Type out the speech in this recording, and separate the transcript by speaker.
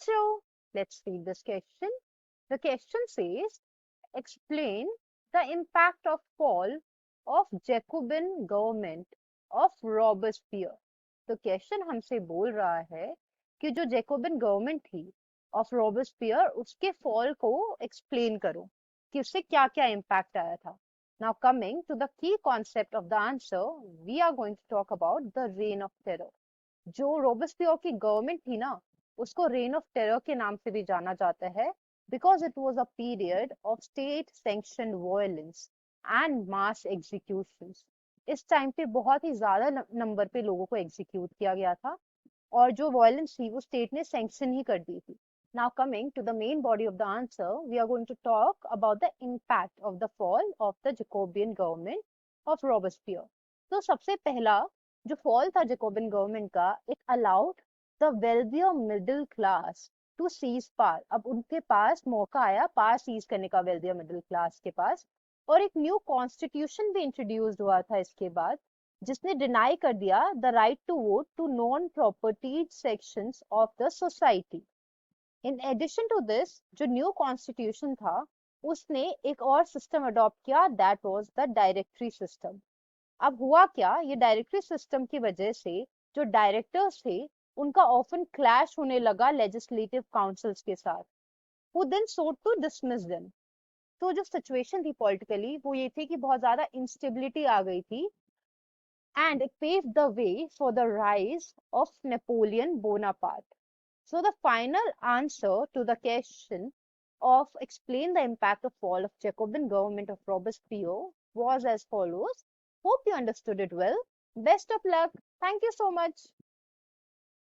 Speaker 1: So let's read this question. The question says, explain the impact of fall of Jacobin government of Robespierre. तो question हमसे बोल रहा है कि जो जैकोबिन गवर्नमेंट थी ऑफ रॉबेस्पियर उसके फॉल को एक्सप्लेन करो कि उससे क्या क्या इम्पैक्ट आया था. Now coming to the key concept of the answer, we are going to talk about the reign of terror. जो रॉबेस्पियर की गवर्नमेंट थी ना, उसको रेन ऑफ टेरर के नाम से भी जाना जाता है because it was a period of state sanctioned violence and mass executions. इस टाइम पे बहुत ही ज्यादा नंबर पे लोगों को एग्जीक्यूट किया गया था और जो वायलेंस थी वो स्टेट ने सैंक्शन ही कर दी थी. Now coming to the main body of the answer, we are going to talk about the impact of the fall of the Jacobean government of Robespierre. तो सबसे पहला जो फॉल था जैकोबिन गवर्नमेंट का, it allowed the wealthier middle class to seize power. अब उनके पास मौका आया पार सीज करने का वेल्थियर मिडिल क्लास के पास, और एक न्यू कॉन्स्टिट्यूशन भी इंट्रोड्यूस हुआ था इसके बाद जिसने डिनाई कर दिया the right to vote to non propertied sections of the society. In addition to this, जो न्यू कॉन्स्टिट्यूशन था उसने एक और सिस्टम अडॉप्ट किया, that was the directory system. अब हुआ क्या, ये डायरेक्टरी सिस्टम की वजह से जो डायरेक्टर्स थे उनका ऑफन क्लैश होने लगा लेजिस्लेटिव काउंसिल्स के साथ, who then sought to dismiss them. तो जो सिचुएशन थी पॉलिटिकली वो ये थी कि बहुत ज्यादा इंस्टेबिलिटी आ गई थी, and it paved the way for the rise of Napoleon Bonaparte. So the final answer to the question of explain the impact of fall of Jacobin government of Robespierre was as follows. Hope you understood it well. Best of luck. Thank you so much.